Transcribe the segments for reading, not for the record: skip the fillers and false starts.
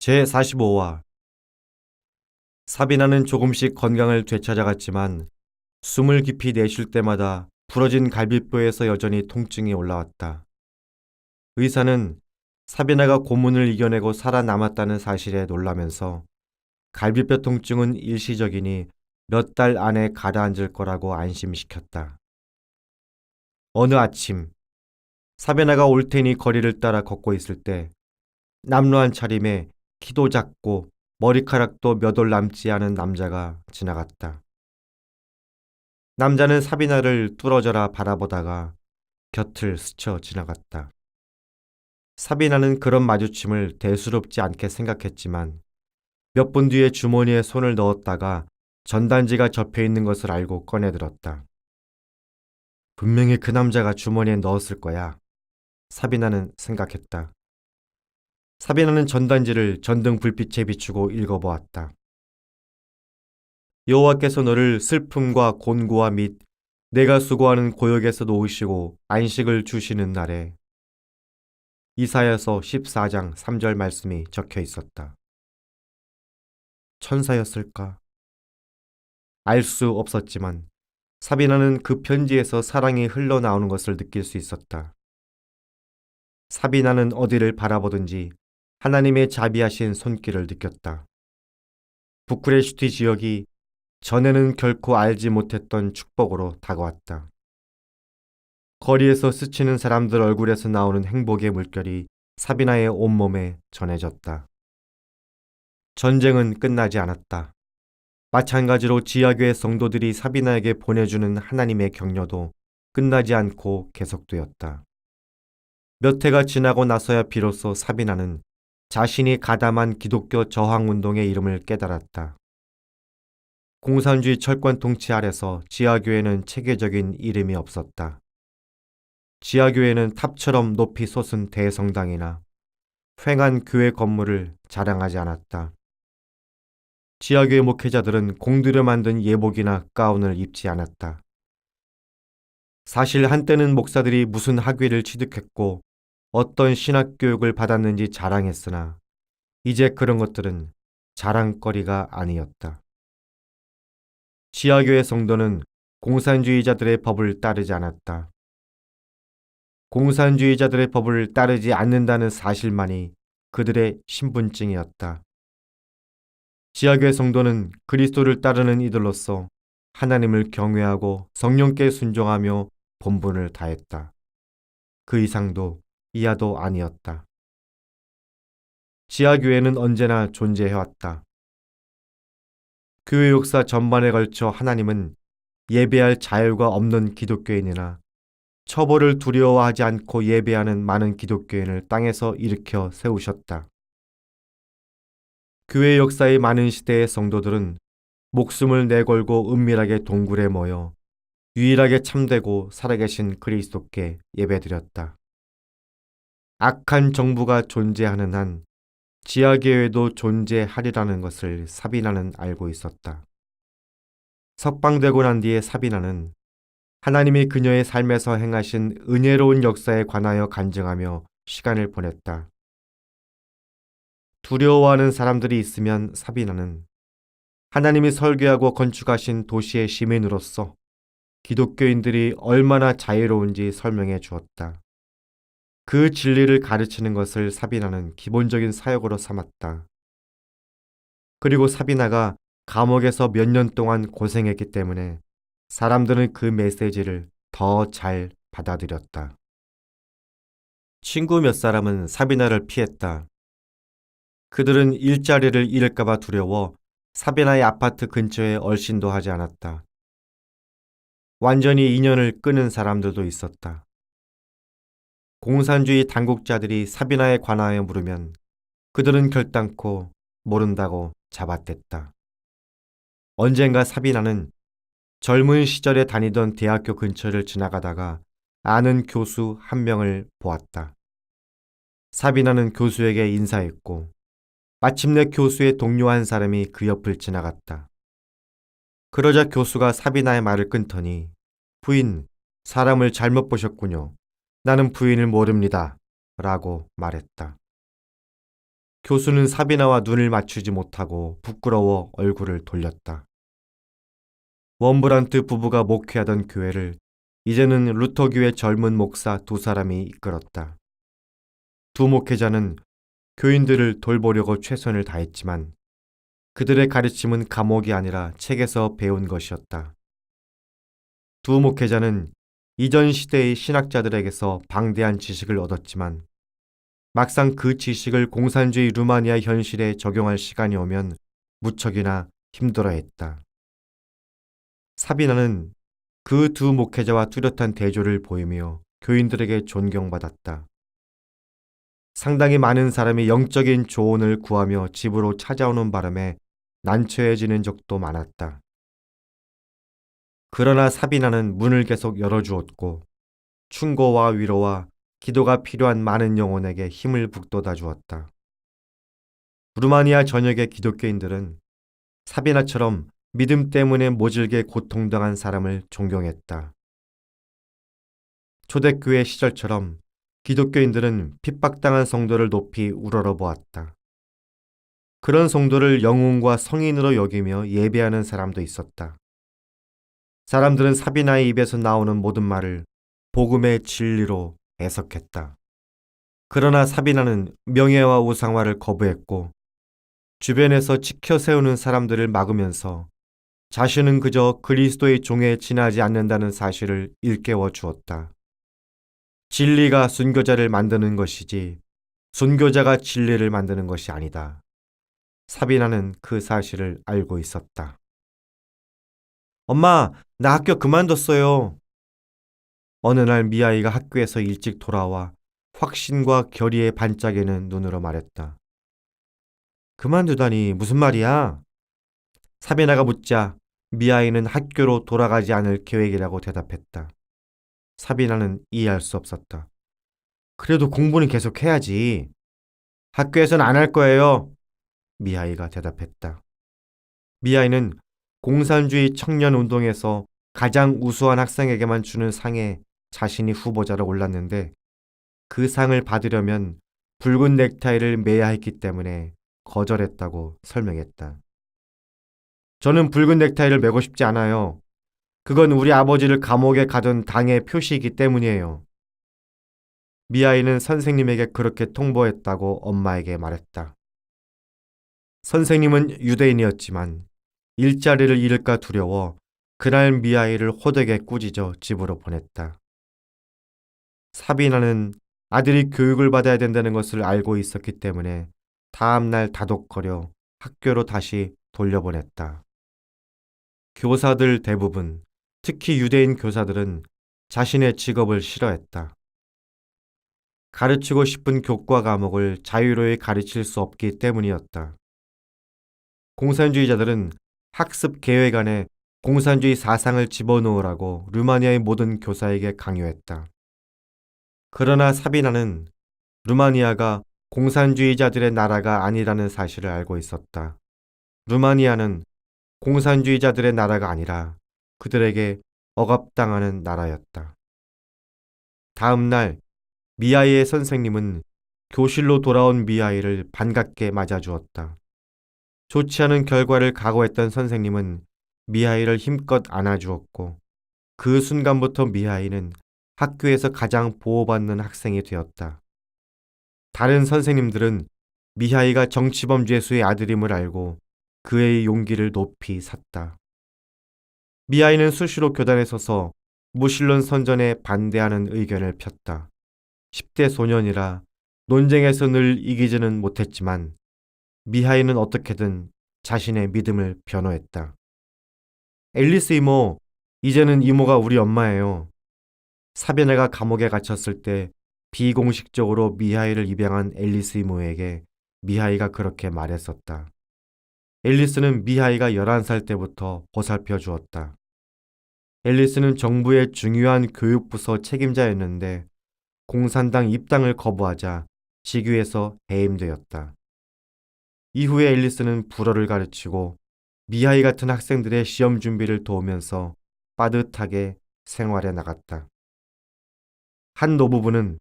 제45화 사비나는 조금씩 건강을 되찾아갔지만 숨을 깊이 내쉴 때마다 부러진 갈비뼈에서 여전히 통증이 올라왔다. 의사는 사비나가 고문을 이겨내고 살아남았다는 사실에 놀라면서 갈비뼈 통증은 일시적이니 몇 달 안에 가라앉을 거라고 안심시켰다. 어느 아침 사비나가 올 테니 거리를 따라 걷고 있을 때 남루한 차림에 키도 작고 머리카락도 몇 올 남지 않은 남자가 지나갔다. 남자는 사비나를 뚫어져라 바라보다가 곁을 스쳐 지나갔다. 사비나는 그런 마주침을 대수롭지 않게 생각했지만 몇 분 뒤에 주머니에 손을 넣었다가 전단지가 접혀 있는 것을 알고 꺼내들었다. 분명히 그 남자가 주머니에 넣었을 거야. 사비나는 생각했다. 사비나는 전단지를 전등 불빛에 비추고 읽어보았다. 여호와께서 너를 슬픔과 곤고와 및 내가 수고하는 고역에서 놓으시고 안식을 주시는 날에 이사야서 14장 3절 말씀이 적혀 있었다. 천사였을까? 알 수 없었지만 사비나는 그 편지에서 사랑이 흘러나오는 것을 느낄 수 있었다. 사비나는 어디를 바라보든지 하나님의 자비하신 손길을 느꼈다. 부쿠레슈티 지역이 전에는 결코 알지 못했던 축복으로 다가왔다. 거리에서 스치는 사람들 얼굴에서 나오는 행복의 물결이 사비나의 온몸에 전해졌다. 전쟁은 끝나지 않았다. 마찬가지로 지하교회 성도들이 사비나에게 보내주는 하나님의 격려도 끝나지 않고 계속되었다. 몇 해가 지나고 나서야 비로소 사비나는 자신이 가담한 기독교 저항운동의 이름을 깨달았다. 공산주의 철권 통치 아래서 지하교회는 체계적인 이름이 없었다. 지하교회는 탑처럼 높이 솟은 대성당이나 횡한 교회 건물을 자랑하지 않았다. 지하교회 목회자들은 공들여 만든 예복이나 가운을 입지 않았다. 사실 한때는 목사들이 무슨 학위를 취득했고 어떤 신학교육을 받았는지 자랑했으나 이제 그런 것들은 자랑거리가 아니었다. 지하교회 성도는 공산주의자들의 법을 따르지 않았다. 공산주의자들의 법을 따르지 않는다는 사실만이 그들의 신분증이었다. 지하교회 성도는 그리스도를 따르는 이들로서 하나님을 경외하고 성령께 순종하며 본분을 다했다. 그 이상도 이하도 아니었다. 지하교회는 언제나 존재해왔다. 교회 역사 전반에 걸쳐 하나님은 예배할 자유가 없는 기독교인이나 처벌을 두려워하지 않고 예배하는 많은 기독교인을 땅에서 일으켜 세우셨다. 교회 역사의 많은 시대의 성도들은 목숨을 내걸고 은밀하게 동굴에 모여 유일하게 참되고 살아계신 그리스도께 예배드렸다. 악한 정부가 존재하는 한 지하교회도 존재하리라는 것을 사비나는 알고 있었다. 석방되고 난 뒤에 사비나는 하나님이 그녀의 삶에서 행하신 은혜로운 역사에 관하여 간증하며 시간을 보냈다. 두려워하는 사람들이 있으면 사비나는 하나님이 설계하고 건축하신 도시의 시민으로서 기독교인들이 얼마나 자유로운지 설명해 주었다. 그 진리를 가르치는 것을 사비나는 기본적인 사역으로 삼았다. 그리고 사비나가 감옥에서 몇 년 동안 고생했기 때문에 사람들은 그 메시지를 더 잘 받아들였다. 친구 몇 사람은 사비나를 피했다. 그들은 일자리를 잃을까봐 두려워 사비나의 아파트 근처에 얼씬도 하지 않았다. 완전히 인연을 끊은 사람들도 있었다. 공산주의 당국자들이 사비나에 관하여 물으면 그들은 결단코 모른다고 잡아댔다. 언젠가 사비나는 젊은 시절에 다니던 대학교 근처를 지나가다가 아는 교수 한 명을 보았다. 사비나는 교수에게 인사했고 마침내 교수의 동료 한 사람이 그 옆을 지나갔다. 그러자 교수가 사비나의 말을 끊더니 부인, 사람을 잘못 보셨군요. 나는 부인을 모릅니다. 라고 말했다. 교수는 사비나와 눈을 맞추지 못하고 부끄러워 얼굴을 돌렸다. 웜브란트 부부가 목회하던 교회를 이제는 루터교회 젊은 목사 두 사람이 이끌었다. 두 목회자는 교인들을 돌보려고 최선을 다했지만 그들의 가르침은 감옥이 아니라 책에서 배운 것이었다. 두 목회자는 이전 시대의 신학자들에게서 방대한 지식을 얻었지만 막상 그 지식을 공산주의 루마니아 현실에 적용할 시간이 오면 무척이나 힘들어했다. 사비나는 그 두 목회자와 뚜렷한 대조를 보이며 교인들에게 존경받았다. 상당히 많은 사람이 영적인 조언을 구하며 집으로 찾아오는 바람에 난처해지는 적도 많았다. 그러나 사비나는 문을 계속 열어주었고 충고와 위로와 기도가 필요한 많은 영혼에게 힘을 북돋아 주었다. 루마니아 전역의 기독교인들은 사비나처럼 믿음 때문에 모질게 고통당한 사람을 존경했다. 초대교회 시절처럼 기독교인들은 핍박당한 성도를 높이 우러러보았다. 그런 성도를 영웅과 성인으로 여기며 예배하는 사람도 있었다. 사람들은 사비나의 입에서 나오는 모든 말을 복음의 진리로 해석했다. 그러나 사비나는 명예와 우상화를 거부했고 주변에서 지켜 세우는 사람들을 막으면서 자신은 그저 그리스도의 종에 지나지 않는다는 사실을 일깨워 주었다. 진리가 순교자를 만드는 것이지 순교자가 진리를 만드는 것이 아니다. 사비나는 그 사실을 알고 있었다. 엄마, 나 학교 그만뒀어요. 어느 날 미아이가 학교에서 일찍 돌아와 확신과 결의의 반짝이는 눈으로 말했다. 그만두다니 무슨 말이야? 사비나가 묻자 미아이는 학교로 돌아가지 않을 계획이라고 대답했다. 사비나는 이해할 수 없었다. 그래도 공부는 계속해야지. 학교에선 안 할 거예요. 미아이가 대답했다. 미아이는 공산주의 청년 운동에서 가장 우수한 학생에게만 주는 상에 자신이 후보자로 올랐는데 그 상을 받으려면 붉은 넥타이를 매야 했기 때문에 거절했다고 설명했다. 저는 붉은 넥타이를 매고 싶지 않아요. 그건 우리 아버지를 감옥에 가둔 당의 표시이기 때문이에요. 미아이는 선생님에게 그렇게 통보했다고 엄마에게 말했다. 선생님은 유대인이었지만 일자리를 잃을까 두려워 그날 미아이를 호되게 꾸짖어 집으로 보냈다. 사비나는 아들이 교육을 받아야 된다는 것을 알고 있었기 때문에 다음날 다독거려 학교로 다시 돌려보냈다. 교사들 대부분, 특히 유대인 교사들은 자신의 직업을 싫어했다. 가르치고 싶은 교과 과목을 자유로이 가르칠 수 없기 때문이었다. 공산주의자들은 학습 계획 안에 공산주의 사상을 집어넣으라고 루마니아의 모든 교사에게 강요했다. 그러나 사비나는 루마니아가 공산주의자들의 나라가 아니라는 사실을 알고 있었다. 루마니아는 공산주의자들의 나라가 아니라 그들에게 억압당하는 나라였다. 다음 날 미아이의 선생님은 교실로 돌아온 미아이를 반갑게 맞아주었다. 좋지 않은 결과를 각오했던 선생님은 미아이를 힘껏 안아주었고 그 순간부터 미아이는 학교에서 가장 보호받는 학생이 되었다. 다른 선생님들은 미하이가 정치범 죄수의 아들임을 알고 그의 용기를 높이 샀다. 미하이는 수시로 교단에 서서 무신론 선전에 반대하는 의견을 폈다. 10대 소년이라 논쟁에서 늘 이기지는 못했지만 미하이는 어떻게든 자신의 믿음을 변호했다. 앨리스 이모, 이제는 이모가 우리 엄마예요. 사베네가 감옥에 갇혔을 때 비공식적으로 미하이를 입양한 앨리스 이모에게 미하이가 그렇게 말했었다. 앨리스는 미하이가 11살 때부터 보살펴 주었다. 앨리스는 정부의 중요한 교육부서 책임자였는데 공산당 입당을 거부하자 직위에서 해임되었다. 이후에 앨리스는 불어를 가르치고 미하이 같은 학생들의 시험 준비를 도우면서 빠듯하게 생활해 나갔다. 한 노부부는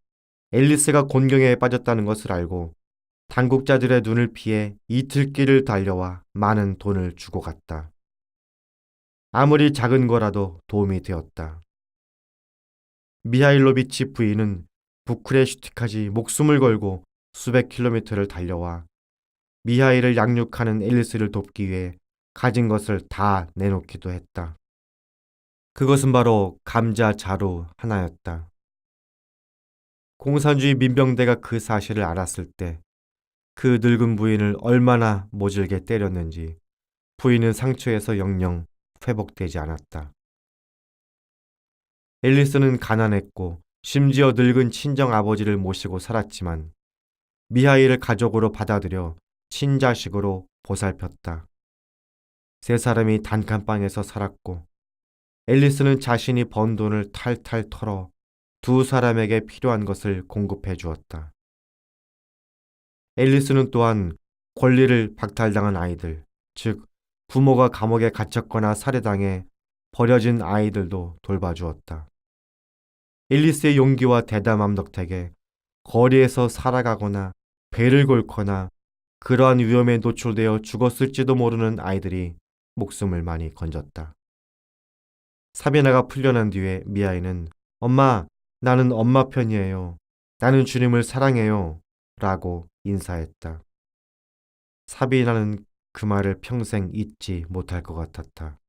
앨리스가 곤경에 빠졌다는 것을 알고 당국자들의 눈을 피해 이틀길을 달려와 많은 돈을 주고 갔다. 아무리 작은 거라도 도움이 되었다. 미하일로비치 부인은 부쿠레슈티까지 목숨을 걸고 수백 킬로미터를 달려와 미하일을 양육하는 앨리스를 돕기 위해 가진 것을 다 내놓기도 했다. 그것은 바로 감자 자루 하나였다. 공산주의 민병대가 그 사실을 알았을 때 그 늙은 부인을 얼마나 모질게 때렸는지 부인은 상처에서 영영 회복되지 않았다. 앨리스는 가난했고 심지어 늙은 친정 아버지를 모시고 살았지만 미하일을 가족으로 받아들여 친자식으로 보살폈다. 세 사람이 단칸방에서 살았고 앨리스는 자신이 번 돈을 탈탈 털어 두 사람에게 필요한 것을 공급해 주었다. 앨리스는 또한 권리를 박탈당한 아이들, 즉 부모가 감옥에 갇혔거나 살해당해 버려진 아이들도 돌봐주었다. 앨리스의 용기와 대담함 덕택에 거리에서 살아가거나 배를 골거나 그러한 위험에 노출되어 죽었을지도 모르는 아이들이 목숨을 많이 건졌다. 사비나가 풀려난 뒤에 미아이는 엄마, 나는 엄마 편이에요. 나는 주님을 사랑해요. 라고 인사했다. 사비나는 그 말을 평생 잊지 못할 것 같았다.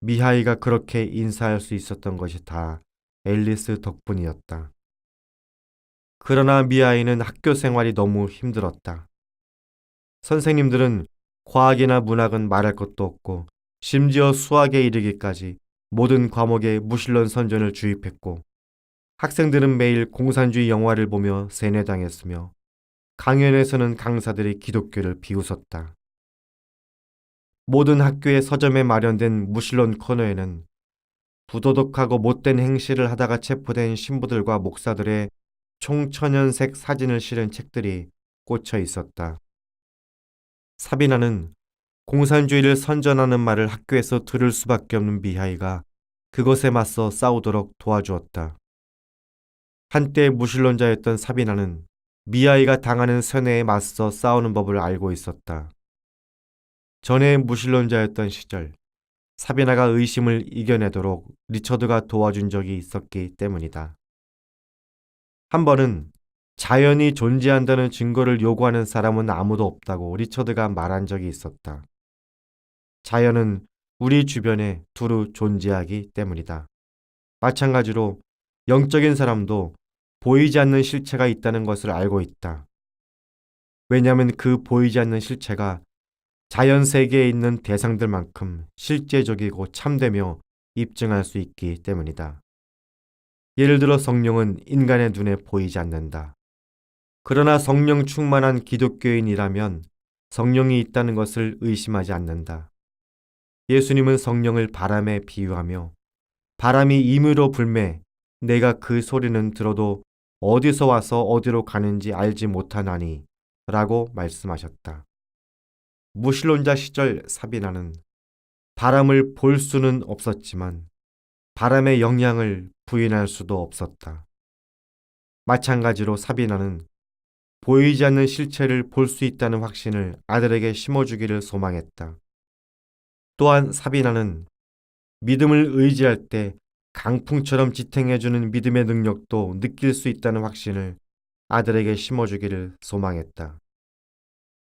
미하이가 그렇게 인사할 수 있었던 것이 다 앨리스 덕분이었다. 그러나 미하이는 학교 생활이 너무 힘들었다. 선생님들은 과학이나 문학은 말할 것도 없고 심지어 수학에 이르기까지 모든 과목에 무신론 선전을 주입했고 학생들은 매일 공산주의 영화를 보며 세뇌당했으며 강연에서는 강사들이 기독교를 비웃었다. 모든 학교의 서점에 마련된 무신론 코너에는 부도덕하고 못된 행실을 하다가 체포된 신부들과 목사들의 총천연색 사진을 실은 책들이 꽂혀 있었다. 사비나는 공산주의를 선전하는 말을 학교에서 들을 수밖에 없는 미하이가 그것에 맞서 싸우도록 도와주었다. 한때 무신론자였던 사비나는 미하이가 당하는 선해에 맞서 싸우는 법을 알고 있었다. 전에 무신론자였던 시절 사비나가 의심을 이겨내도록 리처드가 도와준 적이 있었기 때문이다. 한 번은 자연이 존재한다는 증거를 요구하는 사람은 아무도 없다고 리처드가 말한 적이 있었다. 자연은 우리 주변에 두루 존재하기 때문이다. 마찬가지로 영적인 사람도 보이지 않는 실체가 있다는 것을 알고 있다. 왜냐하면 그 보이지 않는 실체가 자연 세계에 있는 대상들만큼 실제적이고 참되며 입증할 수 있기 때문이다. 예를 들어 성령은 인간의 눈에 보이지 않는다. 그러나 성령 충만한 기독교인이라면 성령이 있다는 것을 의심하지 않는다. 예수님은 성령을 바람에 비유하며 바람이 임의로 불매 내가 그 소리는 들어도 어디서 와서 어디로 가는지 알지 못하나니 라고 말씀하셨다. 무신론자 시절 사비나는 바람을 볼 수는 없었지만 바람의 영향을 부인할 수도 없었다. 마찬가지로 사비나는 보이지 않는 실체를 볼 수 있다는 확신을 아들에게 심어주기를 소망했다. 또한 사비나는 믿음을 의지할 때 강풍처럼 지탱해주는 믿음의 능력도 느낄 수 있다는 확신을 아들에게 심어주기를 소망했다.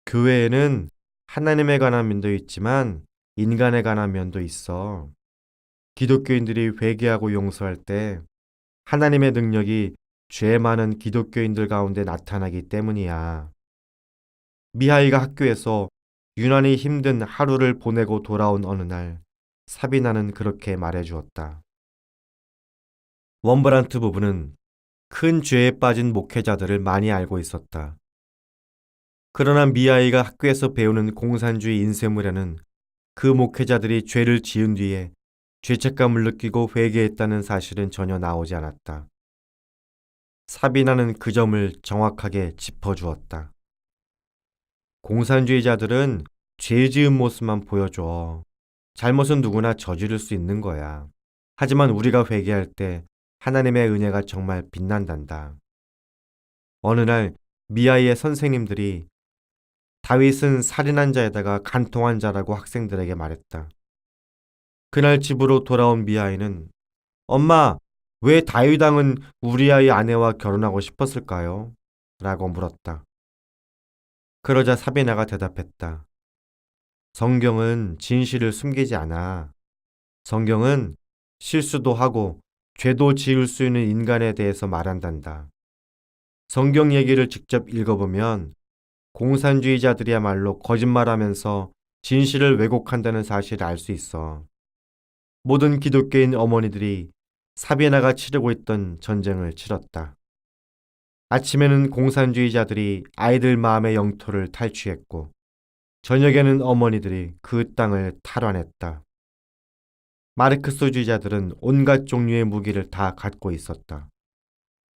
교회에는 하나님에 관한 면도 있지만 인간에 관한 면도 있어. 기독교인들이 회개하고 용서할 때 하나님의 능력이 죄 많은 기독교인들 가운데 나타나기 때문이야. 미하이가 학교에서 유난히 힘든 하루를 보내고 돌아온 어느 날 사비나는 그렇게 말해주었다. 럼브란트 부부는 큰 죄에 빠진 목회자들을 많이 알고 있었다. 그러나 미하이가 학교에서 배우는 공산주의 인쇄물에는 그 목회자들이 죄를 지은 뒤에 죄책감을 느끼고 회개했다는 사실은 전혀 나오지 않았다. 사비나는 그 점을 정확하게 짚어주었다. 공산주의자들은 죄 지은 모습만 보여줘. 잘못은 누구나 저지를 수 있는 거야. 하지만 우리가 회개할 때 하나님의 은혜가 정말 빛난단다. 어느 날 미아이의 선생님들이 다윗은 살인한 자에다가 간통한 자라고 학생들에게 말했다. 그날 집으로 돌아온 미아이는 엄마, 왜 다윗 왕은 우리아의 아내와 결혼하고 싶었을까요? 라고 물었다. 그러자 사비나가 대답했다. 성경은 진실을 숨기지 않아. 성경은 실수도 하고 죄도 지을 수 있는 인간에 대해서 말한단다. 성경 얘기를 직접 읽어보면 공산주의자들이야말로 거짓말하면서 진실을 왜곡한다는 사실을 알 수 있어. 모든 기독교인 어머니들이 사비나가 치르고 있던 전쟁을 치렀다. 아침에는 공산주의자들이 아이들 마음의 영토를 탈취했고 저녁에는 어머니들이 그 땅을 탈환했다. 마르크스주의자들은 온갖 종류의 무기를 다 갖고 있었다.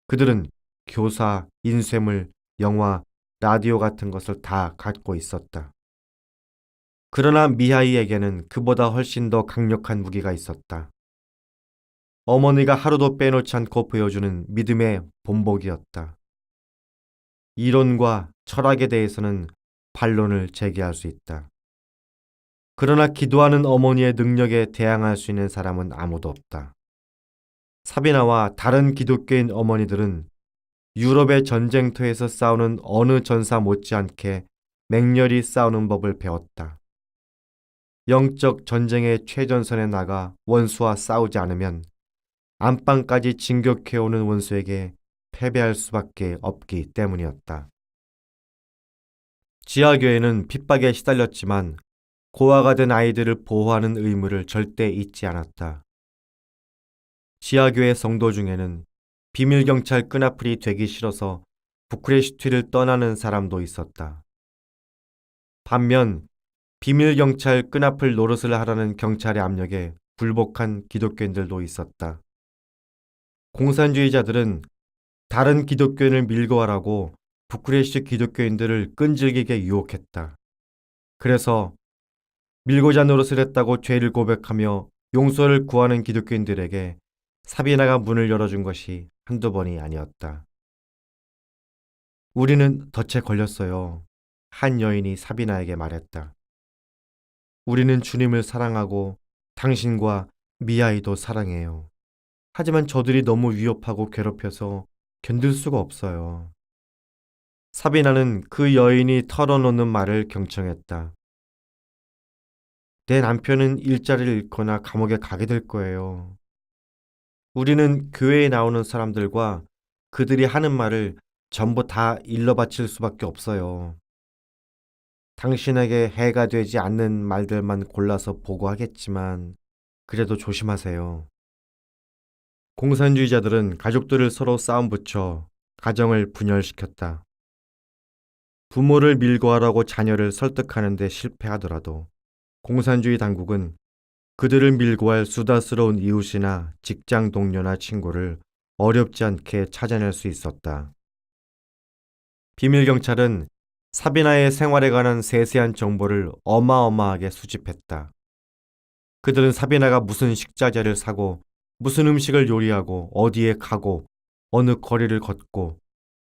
그들은 교사, 인쇄물, 영화, 라디오 같은 것을 다 갖고 있었다. 그러나 미하이에게는 그보다 훨씬 더 강력한 무기가 있었다. 어머니가 하루도 빼놓지 않고 보여주는 믿음의 본보기였다. 이론과 철학에 대해서는 반론을 제기할 수 있다. 그러나 기도하는 어머니의 능력에 대항할 수 있는 사람은 아무도 없다. 사비나와 다른 기독교인 어머니들은 유럽의 전쟁터에서 싸우는 어느 전사 못지않게 맹렬히 싸우는 법을 배웠다. 영적 전쟁의 최전선에 나가 원수와 싸우지 않으면 안방까지 진격해오는 원수에게 패배할 수밖에 없기 때문이었다. 지하교회는 핍박에 시달렸지만 고아가 된 아이들을 보호하는 의무를 절대 잊지 않았다. 지하교회 성도 중에는 비밀경찰 끈앞풀이 되기 싫어서 부쿠레슈티를 떠나는 사람도 있었다. 반면 비밀경찰 끈앞을 노릇을 하라는 경찰의 압력에 굴복한 기독교인들도 있었다. 공산주의자들은 다른 기독교인을 밀고 하라고 부쿠레슈티 기독교인들을 끈질기게 유혹했다. 그래서 밀고자 노릇을 했다고 죄를 고백하며 용서를 구하는 기독교인들에게 사비나가 문을 열어준 것이 한두 번이 아니었다. 우리는 덫에 걸렸어요. 한 여인이 사비나에게 말했다. 우리는 주님을 사랑하고 당신과 미아이도 사랑해요. 하지만 저들이 너무 위협하고 괴롭혀서 견딜 수가 없어요. 사비나는 그 여인이 털어놓는 말을 경청했다. 내 남편은 일자리를 잃거나 감옥에 가게 될 거예요. 우리는 교회에 나오는 사람들과 그들이 하는 말을 전부 다 일러 바칠 수밖에 없어요. 당신에게 해가 되지 않는 말들만 골라서 보고하겠지만 그래도 조심하세요. 공산주의자들은 가족들을 서로 싸움 붙여 가정을 분열시켰다. 부모를 밀고 하라고 자녀를 설득하는데 실패하더라도 공산주의 당국은 그들을 밀고 할 수다스러운 이웃이나 직장 동료나 친구를 어렵지 않게 찾아낼 수 있었다. 비밀경찰은 사비나의 생활에 관한 세세한 정보를 어마어마하게 수집했다. 그들은 사비나가 무슨 식자재를 사고 무슨 음식을 요리하고 어디에 가고 어느 거리를 걷고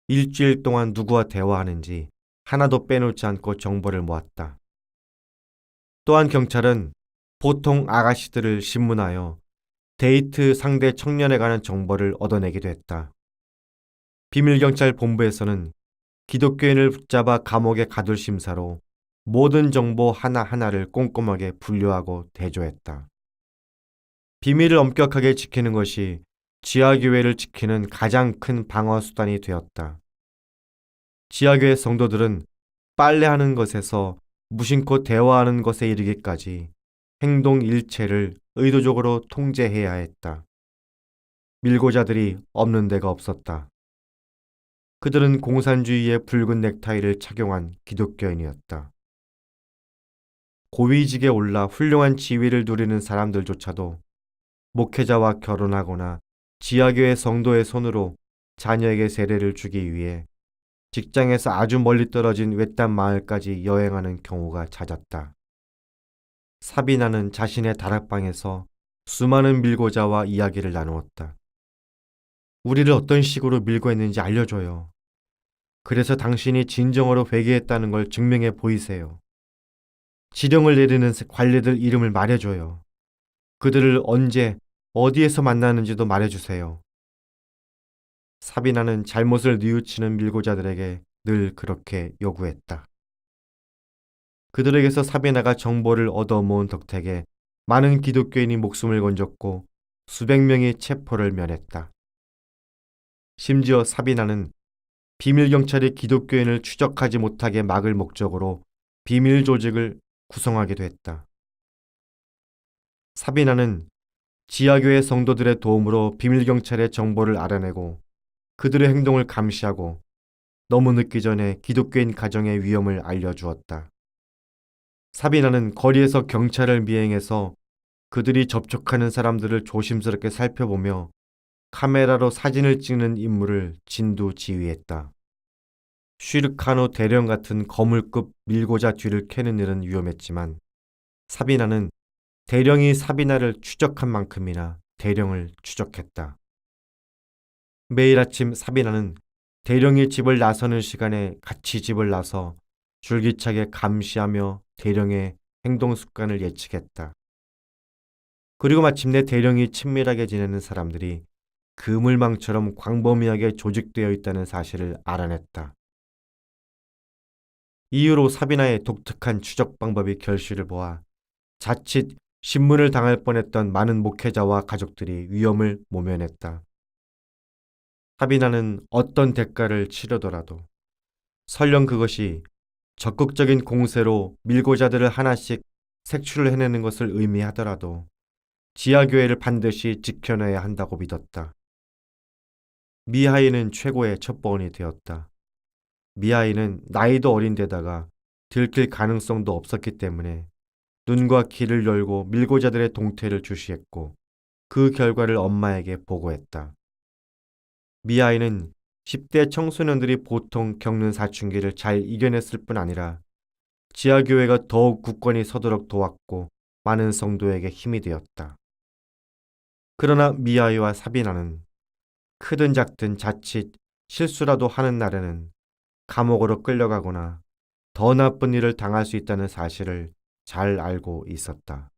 일주일 동안 누구와 대화하는지 하나도 빼놓지 않고 정보를 모았다. 또한 경찰은 보통 아가씨들을 신문하여 데이트 상대 청년에 관한 정보를 얻어내기도 했다. 비밀경찰 본부에서는 기독교인을 붙잡아 감옥에 가둘 심사로 모든 정보 하나하나를 꼼꼼하게 분류하고 대조했다. 비밀을 엄격하게 지키는 것이 지하교회를 지키는 가장 큰 방어 수단이 되었다. 지하교회 성도들은 빨래하는 것에서 무심코 대화하는 것에 이르기까지 행동 일체를 의도적으로 통제해야 했다. 밀고자들이 없는 데가 없었다. 그들은 공산주의의 붉은 넥타이를 착용한 기독교인이었다. 고위직에 올라 훌륭한 지위를 누리는 사람들조차도 목회자와 결혼하거나 지하교회 성도의 손으로 자녀에게 세례를 주기 위해 직장에서 아주 멀리 떨어진 외딴 마을까지 여행하는 경우가 잦았다. 사비나는 자신의 다락방에서 수많은 밀고자와 이야기를 나누었다. 우리를 어떤 식으로 밀고 했는지 알려줘요. 그래서 당신이 진정으로 회개했다는 걸 증명해 보이세요. 지령을 내리는 관리들 이름을 말해줘요. 그들을 언제, 어디에서 만나는지도 말해주세요. 사비나는 잘못을 뉘우치는 밀고자들에게 늘 그렇게 요구했다. 그들에게서 사비나가 정보를 얻어 모은 덕택에 많은 기독교인이 목숨을 건졌고 수백 명이 체포를 면했다. 심지어 사비나는 비밀 경찰이 기독교인을 추적하지 못하게 막을 목적으로 비밀 조직을 구성하기도 했다. 사비나는 지하교회 성도들의 도움으로 비밀 경찰의 정보를 알아내고 그들의 행동을 감시하고 너무 늦기 전에 기독교인 가정의 위험을 알려주었다. 사비나는 거리에서 경찰을 미행해서 그들이 접촉하는 사람들을 조심스럽게 살펴보며 카메라로 사진을 찍는 임무를 진두지휘했다. 쉬르카노 대령 같은 거물급 밀고자 뒤를 캐는 일은 위험했지만 사비나는 대령이 사비나를 추적한 만큼이나 대령을 추적했다. 매일 아침 사비나는 대령이 집을 나서는 시간에 같이 집을 나서 줄기차게 감시하며 대령의 행동 습관을 예측했다. 그리고 마침내 대령이 친밀하게 지내는 사람들이 그물망처럼 광범위하게 조직되어 있다는 사실을 알아냈다. 이후로 사비나의 독특한 추적 방법이 결실을 보아 자칫 신문을 당할 뻔했던 많은 목회자와 가족들이 위험을 모면했다. 사비나는 어떤 대가를 치르더라도 설령 그것이 적극적인 공세로 밀고자들을 하나씩 색출을 해내는 것을 의미하더라도 지하교회를 반드시 지켜내야 한다고 믿었다. 미하이는 최고의 첩보원이 되었다. 미하이는 나이도 어린데다가 들킬 가능성도 없었기 때문에 눈과 귀를 열고 밀고자들의 동태를 주시했고 그 결과를 엄마에게 보고했다. 미아이는 10대 청소년들이 보통 겪는 사춘기를 잘 이겨냈을 뿐 아니라 지하교회가 더욱 굳건히 서도록 도왔고 많은 성도에게 힘이 되었다. 그러나 미아이와 사비나는 크든 작든 자칫 실수라도 하는 날에는 감옥으로 끌려가거나 더 나쁜 일을 당할 수 있다는 사실을 잘 알고 있었다.